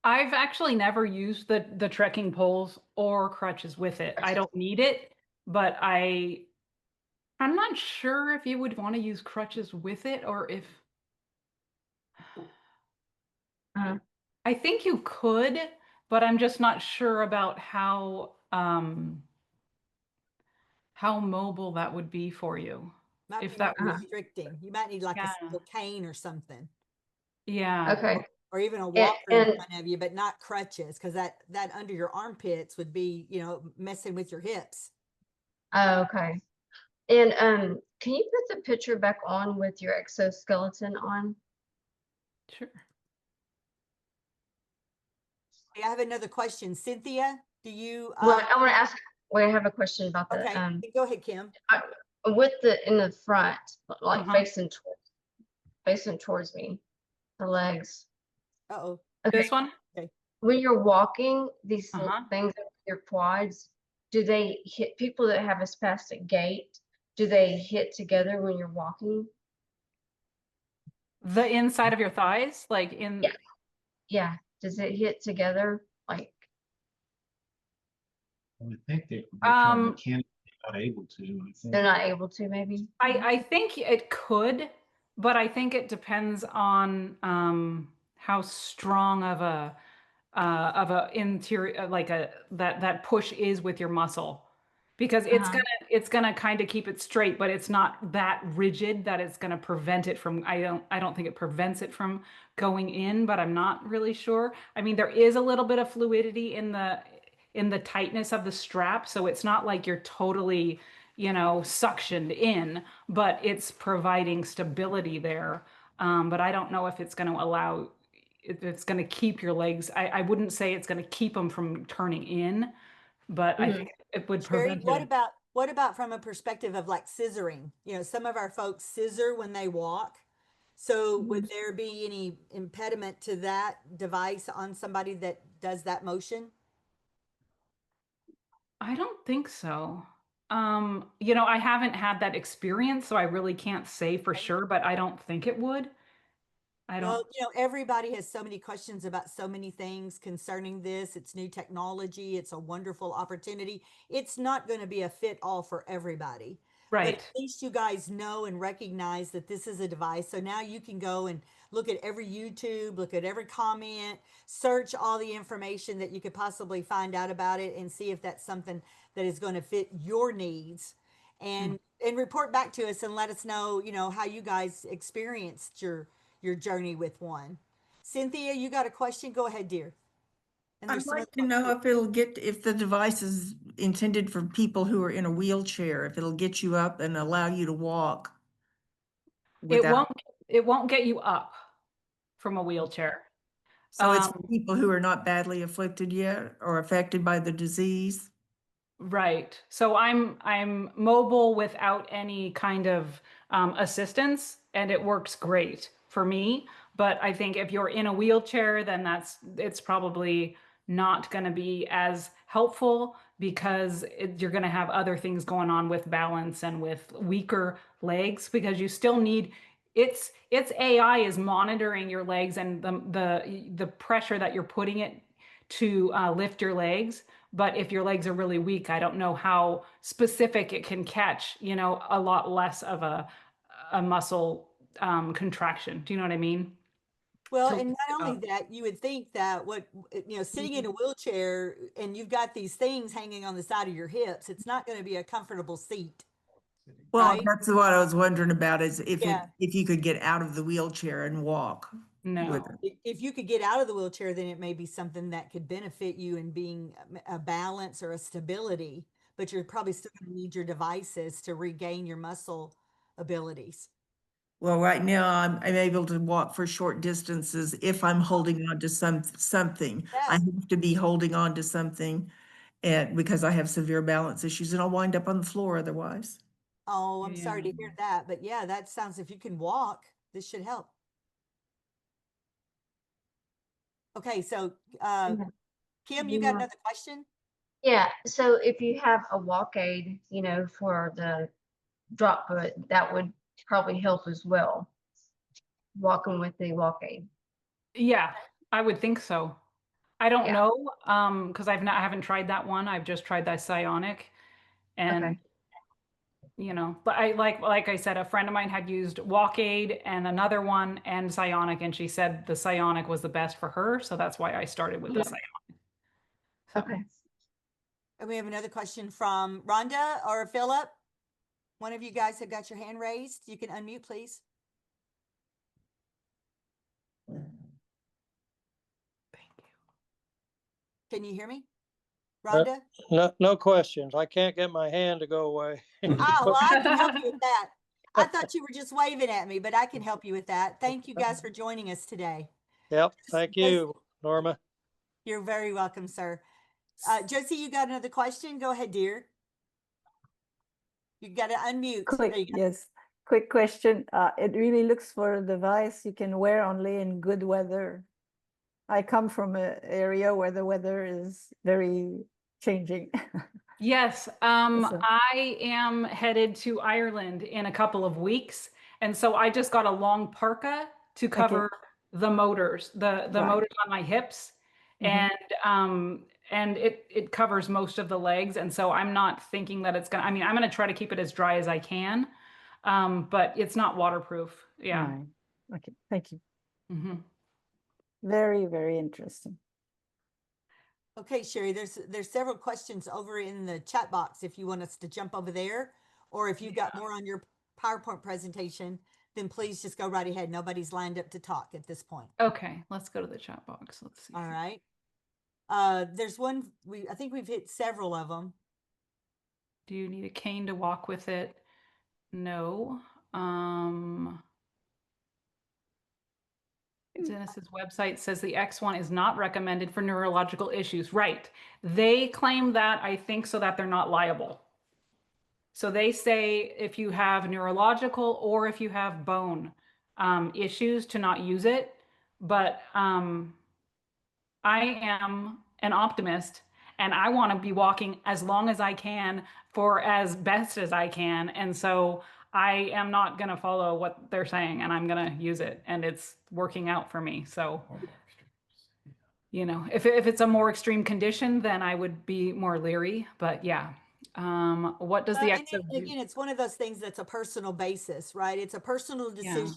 [SPEAKER 1] I've actually never used the trekking poles or crutches with it. I don't need it, but I'm not sure if you would want to use crutches with it, or if I think you could, but I'm just not sure about how mobile that would be for you.
[SPEAKER 5] Might
[SPEAKER 1] If
[SPEAKER 5] be
[SPEAKER 1] that
[SPEAKER 5] more
[SPEAKER 1] was
[SPEAKER 5] restricting. You might need like a
[SPEAKER 1] Yeah.
[SPEAKER 5] single cane or something,
[SPEAKER 1] yeah.
[SPEAKER 3] Okay.
[SPEAKER 5] or even a walker in
[SPEAKER 3] and-
[SPEAKER 5] front of you, but not crutches, because that under your armpits would be, messing with your hips.
[SPEAKER 3] Okay. And can you put the picture back on with your exoskeleton on?
[SPEAKER 1] Sure.
[SPEAKER 5] Hey, I have another question. Cynthia, do you?
[SPEAKER 3] Well, I want to ask. Wait, I have a question about the
[SPEAKER 5] Okay, go ahead, Kim.
[SPEAKER 3] with the in the front, like
[SPEAKER 1] Uh-huh.
[SPEAKER 3] facing towards me, the legs.
[SPEAKER 5] Uh-oh.
[SPEAKER 3] Okay.
[SPEAKER 1] This one?
[SPEAKER 3] When you're walking, these
[SPEAKER 1] Uh-huh.
[SPEAKER 3] things, your quads, do they hit people that have a spastic gait? Do they hit together when you're walking?
[SPEAKER 1] The inside of your thighs, like in.
[SPEAKER 3] Yeah. Yeah. Does it hit together? Like,
[SPEAKER 2] I would think they're kind of
[SPEAKER 1] Um,
[SPEAKER 2] mechanically not able to. I think.
[SPEAKER 3] they're not able to, maybe?
[SPEAKER 1] I think it could, but I think it depends on how strong of a interior, like that push is with your muscle, because it's gonna kind of keep it straight, but it's not that rigid that it's gonna prevent it from. I don't think it prevents it from going in, but I'm not really sure. I mean, there is a little bit of fluidity in the tightness of the strap, so it's not like you're totally, suctioned in, but it's providing stability there. But I don't know if it's going to allow it's going to keep your legs. I wouldn't say it's going to keep them from turning in, but I think it would
[SPEAKER 5] Sherry,
[SPEAKER 1] prevent it.
[SPEAKER 5] what about from a perspective of like scissoring? You know, some of our folks scissor when they walk. So would there be any impediment to that device on somebody that does that motion?
[SPEAKER 1] I don't think so. You know, I haven't had that experience, so I really can't say for sure, but I don't think it would. I don't.
[SPEAKER 5] Well, you know, everybody has so many questions about so many things concerning this. It's new technology. It's a wonderful opportunity. It's not going to be a fit all for everybody. But
[SPEAKER 1] Right.
[SPEAKER 5] at least you guys know and recognize that this is a device. So now you can go and look at every YouTube, look at every comment, search all the information that you could possibly find out about it and see if that's something that is going to fit your needs. And report back to us and let us know, you know, how you guys experienced your journey with one. Cynthia, you got a question? Go ahead, dear. And
[SPEAKER 8] I'd
[SPEAKER 5] there's some
[SPEAKER 8] like
[SPEAKER 5] other
[SPEAKER 8] to know if if the device is intended for people who are in a wheelchair, if it'll get you up and allow you to walk
[SPEAKER 1] It
[SPEAKER 8] without,
[SPEAKER 1] won't it won't get you up from a wheelchair.
[SPEAKER 8] so it's for people who are not badly afflicted yet or affected by the disease.
[SPEAKER 1] Right. So I'm mobile without any kind of assistance, and it works great for me. But I think if you're in a wheelchair, then it's probably not going to be as helpful because you're going to have other things going on with balance and with weaker legs because you still need its AI is monitoring your legs and the pressure that you're putting it to lift your legs. But if your legs are really weak, I don't know how specific it can catch, you know, a lot less of a muscle contraction. Do you know what I mean?
[SPEAKER 5] Well,
[SPEAKER 1] To
[SPEAKER 5] and
[SPEAKER 1] lift
[SPEAKER 5] not
[SPEAKER 1] it
[SPEAKER 5] only
[SPEAKER 1] up.
[SPEAKER 5] that, you would think that you know, sitting in a wheelchair and you've got these things hanging on the side of your hips, it's not going to be a comfortable seat,
[SPEAKER 8] Well,
[SPEAKER 5] right?
[SPEAKER 8] that's what I was wondering about is
[SPEAKER 5] Yeah.
[SPEAKER 8] if you could get out of the wheelchair and walk with
[SPEAKER 1] No.
[SPEAKER 8] it.
[SPEAKER 5] If you could get out of the wheelchair, then it may be something that could benefit you in being a balance or a stability, but you're probably still going to need your devices to regain your muscle abilities.
[SPEAKER 8] Well, right now I'm able to walk for short distances if I'm holding on to something. I
[SPEAKER 5] Yeah.
[SPEAKER 8] have to be holding on to something and because I have severe balance issues and I'll wind up on the floor otherwise.
[SPEAKER 5] Oh, I'm sorry
[SPEAKER 1] Yeah.
[SPEAKER 5] to hear that, but yeah, that sounds, if you can walk, this should help. Okay, so Kim, you got
[SPEAKER 3] Yeah.
[SPEAKER 5] another question?
[SPEAKER 3] Yeah, so if you have a walk aid, you know, for the drop foot, that would probably help as well. Walking with the walk aid.
[SPEAKER 1] Yeah, I would think so. I don't
[SPEAKER 3] Yeah.
[SPEAKER 1] know, because I haven't tried that one. I've just tried that psionic, and
[SPEAKER 3] Okay.
[SPEAKER 1] you know, but like I said, a friend of mine had used walk aid and another one and psionic, and she said the psionic was the best for her, so that's why I started with the
[SPEAKER 3] Yeah.
[SPEAKER 1] psionic. So.
[SPEAKER 3] Okay.
[SPEAKER 5] And we have another question from Rhonda or Philip. One of you guys have got your hand raised. You can unmute, please.
[SPEAKER 1] Thank you.
[SPEAKER 5] Can you hear me? Rhonda?
[SPEAKER 9] No questions. I can't get my hand to go away.
[SPEAKER 5] Ah, well, I can help you with that. I thought you were just waving at me, but I can help you with that. Thank you guys for joining us today.
[SPEAKER 9] Yep. Thank you, Norma.
[SPEAKER 5] You're very welcome, sir. Josie, you got another question? Go ahead, dear. You got to unmute. There
[SPEAKER 6] Quick,
[SPEAKER 5] you go.
[SPEAKER 6] yes, quick question. It really looks for a device you can wear only in good weather. I come from an area where the weather is very changing.
[SPEAKER 1] Yes,
[SPEAKER 6] So-
[SPEAKER 1] I am headed to Ireland in a couple of weeks, and so I just got a long parka to cover the motors, the
[SPEAKER 6] Right.
[SPEAKER 1] motors on my hips,
[SPEAKER 6] Mhm.
[SPEAKER 1] and it covers most of the legs, and so I'm not thinking that it's gonna. I mean, I'm gonna try to keep it as dry as I can, but it's not waterproof. Yeah.
[SPEAKER 6] Right. Okay, thank you.
[SPEAKER 1] hmm
[SPEAKER 6] Very, very interesting.
[SPEAKER 5] Okay, Sherry, there's several questions over in the chat box if you want us to jump over there, or if you've got more on your PowerPoint presentation, then please just go right ahead. Nobody's lined up to talk at this point.
[SPEAKER 1] Okay, let's go to the chat box. Let's see.
[SPEAKER 5] All right. There's one, I think we've hit several of them.
[SPEAKER 1] Do you need a cane to walk with it? No. Dnsys website says the X1 is not recommended for neurological issues. Right. They claim that, I think, so that they're not liable. So they say if you have neurological or if you have bone issues to not use it. But I am an optimist and I want to be walking as long as I can for as best as I can. And so I am not going to follow what they're saying and I'm going to use it and it's working out for me. So, you know, if it's a more extreme condition, then I would be more leery. But yeah. What does the
[SPEAKER 5] And
[SPEAKER 1] exo do?
[SPEAKER 5] again, it's one of those things that's a personal basis, right? It's a personal decision.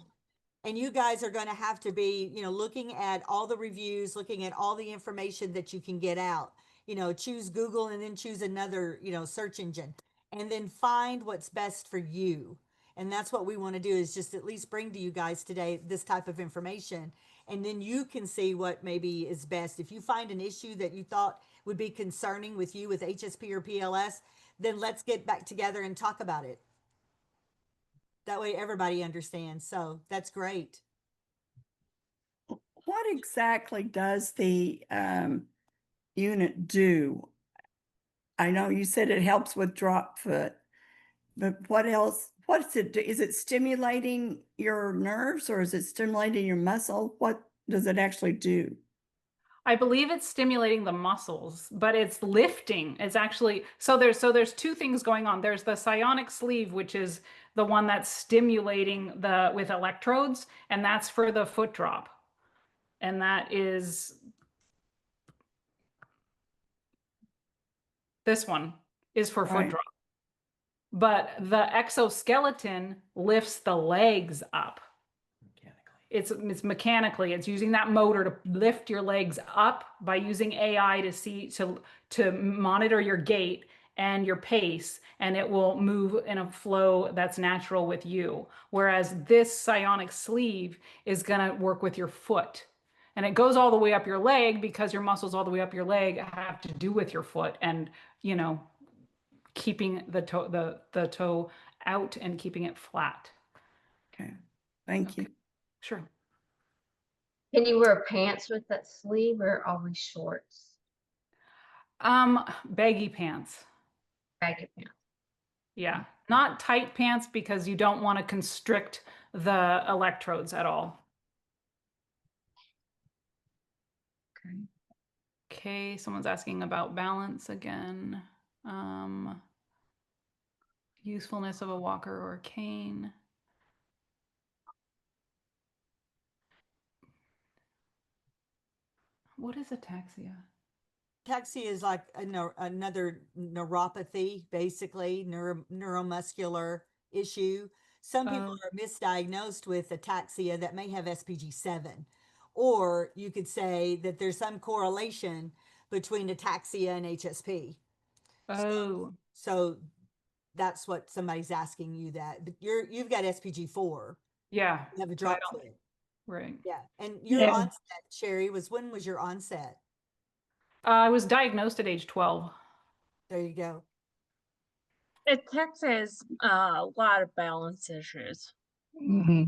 [SPEAKER 5] And you guys are going to have to be, you know, looking at all the reviews, looking at all the information that you can get out. You know, choose Google and then choose another, you know, search engine and then find what's best for you. And that's what we want to do is just at least bring to you guys today this type of information. And then you can see what maybe is best. If you find an issue that you thought would be concerning with you with HSP or PLS, then let's get back together and talk about it. That way everybody understands. So that's great.
[SPEAKER 10] What exactly does the unit do? I know you said it helps with drop foot, but what else? What's it do? Is it stimulating your nerves or is it stimulating your muscle? What does it actually do?
[SPEAKER 1] I believe it's stimulating the muscles, but it's lifting. It's actually, so there's two things going on. There's the psionic sleeve, which is the one that's stimulating with electrodes, and that's for the foot drop. And that is this one is for foot drop. But the exoskeleton lifts the legs up. It's mechanically, it's using that motor to lift your legs up by using AI to monitor your gait and your pace, and it will move in a flow that's natural with you. Whereas this psionic sleeve is gonna work with your foot. And it goes all the way up your leg because your muscles all the way up your leg have to do with your foot and, you know, keeping the toe out and keeping it flat.
[SPEAKER 10] Okay, thank you.
[SPEAKER 1] Sure.
[SPEAKER 3] Can you wear pants with that sleeve or always shorts?
[SPEAKER 1] Baggy pants.
[SPEAKER 3] Baggy pants.
[SPEAKER 1] Yeah, not tight pants because you don't want to constrict the electrodes at all.
[SPEAKER 3] Okay.
[SPEAKER 1] Okay, someone's asking about balance again. Usefulness of a walker or a cane. What is ataxia?
[SPEAKER 5] Ataxia is like another neuropathy, basically neuromuscular issue. Some people are misdiagnosed with ataxia that may have SPG7, or you could say that there's some correlation between ataxia and HSP.
[SPEAKER 1] Oh,
[SPEAKER 5] so that's what somebody's asking you that. But you've got SPG4.
[SPEAKER 1] yeah.
[SPEAKER 5] You have a drop foot.
[SPEAKER 1] Right.
[SPEAKER 5] Yeah, and your onset, Sherry, when was your onset?
[SPEAKER 1] I was diagnosed at age 12.
[SPEAKER 5] There you go.
[SPEAKER 11] Ataxia is a lot of balance issues.
[SPEAKER 4] Mm-hmm.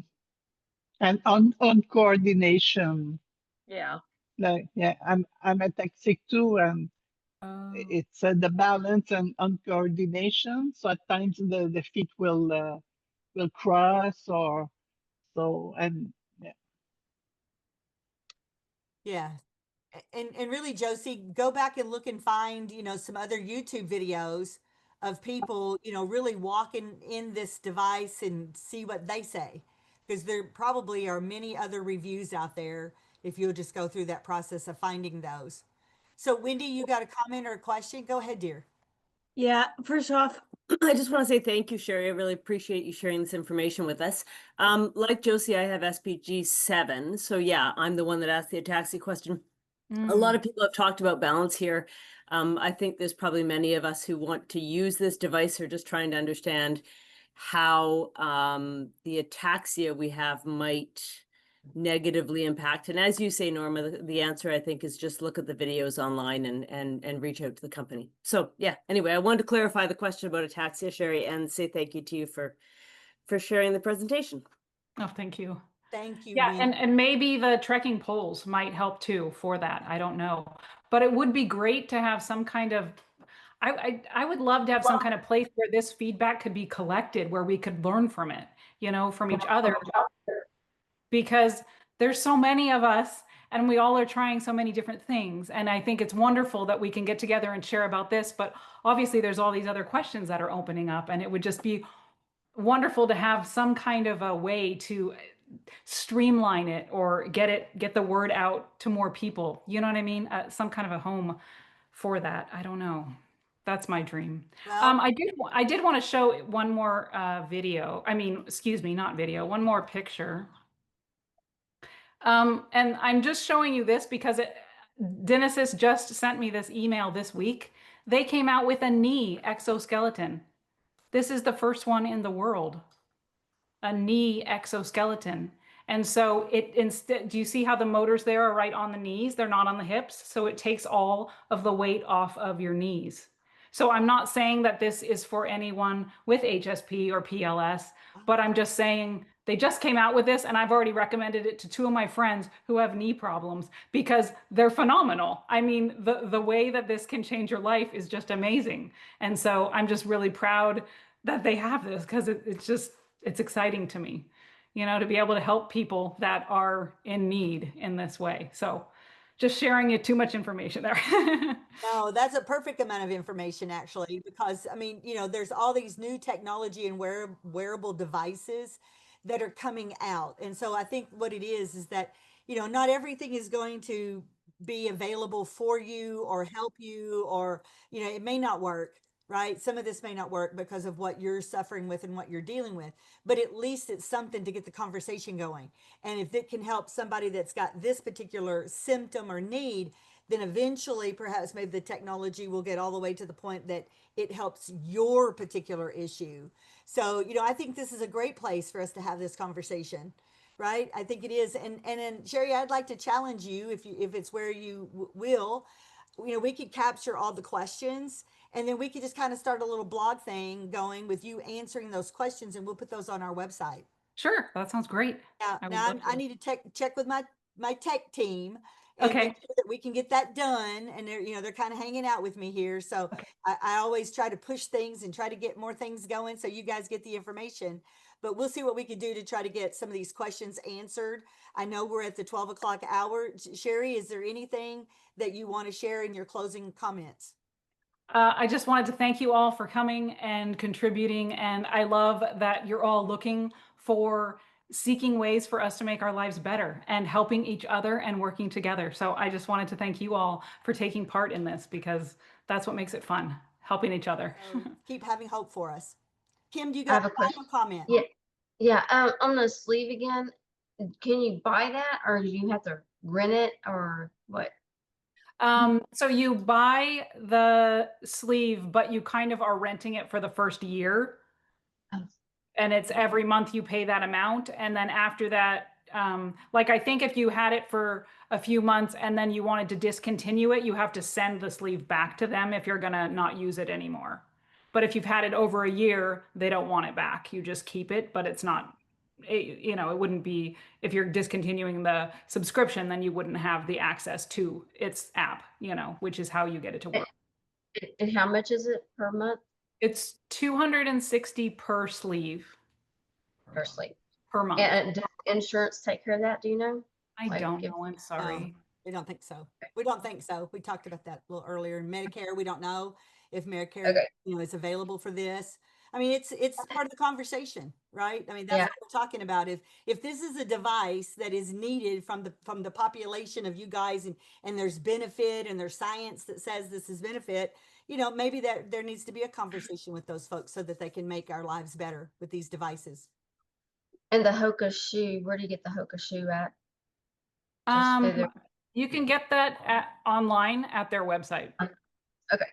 [SPEAKER 4] And on coordination.
[SPEAKER 11] Yeah.
[SPEAKER 4] Like, yeah, I'm ataxic too, and it's the balance and on coordination. So at times the feet will cross or so, and yeah.
[SPEAKER 5] Yeah. And really, Josie, go back and look and find, you know, some other YouTube videos of people, you know, really walking in this device and see what they say. Because there probably are many other reviews out there if you'll just go through that process of finding those. So Wendy, you got a comment or a question? Go ahead, dear.
[SPEAKER 12] Yeah, first off, I just want to say thank you, Sherry. I really appreciate you sharing this information with us. Like Josie, I have SPG7. So yeah, I'm the one that asked the ataxia question. A lot of people have talked about balance here. I think there's probably many of us who want to use this device or just trying to understand how the ataxia we have might negatively impact. And as you say, Norma, the answer I think is just look at the videos online and reach out to the company. So yeah, anyway, I wanted to clarify the question about ataxia, Sherry, and say thank you to you for sharing the presentation.
[SPEAKER 1] Oh, thank you.
[SPEAKER 5] Thank you,
[SPEAKER 1] Yeah,
[SPEAKER 5] Wendy.
[SPEAKER 1] and maybe the trekking poles might help too for that. I don't know. But it would be great to have some kind of, I would love to have some kind of place where this feedback could be collected, where we could learn from it, from each other, because there's so many of us and we all are trying so many different things. And I think it's wonderful that we can get together and share about this, but obviously there's all these other questions that are opening up, and it would just be wonderful to have some kind of a way to streamline it or get the word out to more people. You know what I mean? Some kind of a home for that. I don't know. That's my dream.
[SPEAKER 5] Well,
[SPEAKER 1] I did want to show one more video. I mean, excuse me, not video, one more picture. And I'm just showing you this because Dnsys just sent me this email this week. They came out with a knee exoskeleton. This is the first one in the world, a knee exoskeleton. And so it instead, do you see how the motors there are right on the knees? They're not on the hips. So it takes all of the weight off of your knees. So I'm not saying that this is for anyone with HSP or PLS, but I'm just saying they just came out with this, and I've already recommended it to two of my friends who have knee problems because they're phenomenal. I mean, the way that this can change your life is just amazing. And so I'm just really proud that they have this, because it's exciting to me, to be able to help people that are in need in this way. So just sharing you too much information there.
[SPEAKER 5] no, that's a perfect amount of information, actually, because I mean, there's all these new technology and wearable devices that are coming out. And so I think what it is that, not everything is going to be available for you or help you, or, it may not work, right? Some of this may not work because of what you're suffering with and what you're dealing with, but at least it's something to get the conversation going. And if it can help somebody that's got this particular symptom or need, then eventually perhaps maybe the technology will get all the way to the point that it helps your particular issue. So, I think this is a great place for us to have this conversation, right? I think it is. And then Sherry, I'd like to challenge you, if it's where you will, we could capture all the questions, and then we could just kind of start a little blog thing going with you answering those questions, and we'll put those on our website.
[SPEAKER 1] Sure, that sounds great.
[SPEAKER 5] Yeah, now I need to check with my tech team and
[SPEAKER 1] Okay.
[SPEAKER 5] make sure that we can get that done. And they're kind of hanging out with me here, so I always try to push things and try to get more things going so you guys get the information. But we'll see what we can do to try to get some of these questions answered. I know we're at the 12 o'clock hour. Sherry, is there anything that you want to share in your closing comments?
[SPEAKER 1] I just wanted to thank you all for coming and contributing. And I love that you're all looking for seeking ways for us to make our lives better and helping each other and working together. So I just wanted to thank you all for taking part in this, because that's what makes it fun, helping each other.
[SPEAKER 5] Keep having hope for us. Kim, do you
[SPEAKER 3] I have
[SPEAKER 5] got
[SPEAKER 3] a
[SPEAKER 5] a final comment?
[SPEAKER 3] Yeah. On the sleeve again, can you buy that, or do you have to rent it, or what?
[SPEAKER 1] So you buy the sleeve, but you kind of are renting it for the first year.
[SPEAKER 3] Oh.
[SPEAKER 1] And it's every month you pay that amount. And then after that, like I think if you had it for a few months and then you wanted to discontinue it, you have to send the sleeve back to them if you're gonna not use it anymore. But if you've had it over a year, they don't want it back. You just keep it, but it's not, it wouldn't be, if you're discontinuing the subscription, then you wouldn't have the access to its app, which is how you get it to work.
[SPEAKER 3] And how much is it per month?
[SPEAKER 1] It's $260 per sleeve.
[SPEAKER 3] Per sleeve.
[SPEAKER 1] Per month.
[SPEAKER 3] And does insurance take care of that? Do you know?
[SPEAKER 1] I don't know. I'm sorry.
[SPEAKER 5] We don't think so. We don't think so. We talked about that a little earlier. Medicare, we don't know if Medicare, is available for this. I mean, it's part of the conversation, right? I mean, that's what we're talking about. If this is a device that is needed from the population of you guys, and there's benefit and there's science that says this is benefit, maybe that there needs to be a conversation with those folks so that they can make our lives better with these devices.
[SPEAKER 3] And the Hoka shoe, where do you get the Hoka shoe at?
[SPEAKER 1] You can get that online at their website.
[SPEAKER 3] Okay.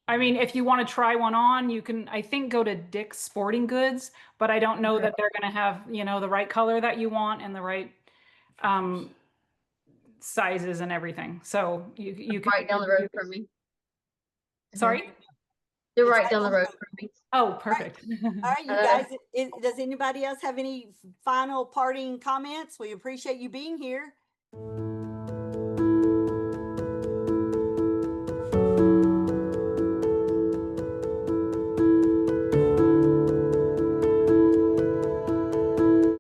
[SPEAKER 1] I mean, if you want to try one on, you can, I think, go to Dick's Sporting Goods, but I don't know that they're going to have, the right color that you want and the right sizes and everything. So you can
[SPEAKER 3] right down the road from me.
[SPEAKER 1] Sorry?
[SPEAKER 3] They're
[SPEAKER 5] It's
[SPEAKER 3] right down the road
[SPEAKER 5] road.
[SPEAKER 3] from me.
[SPEAKER 1] Oh, perfect.
[SPEAKER 5] All right, you guys, does anybody else have any final parting comments? We appreciate you being here.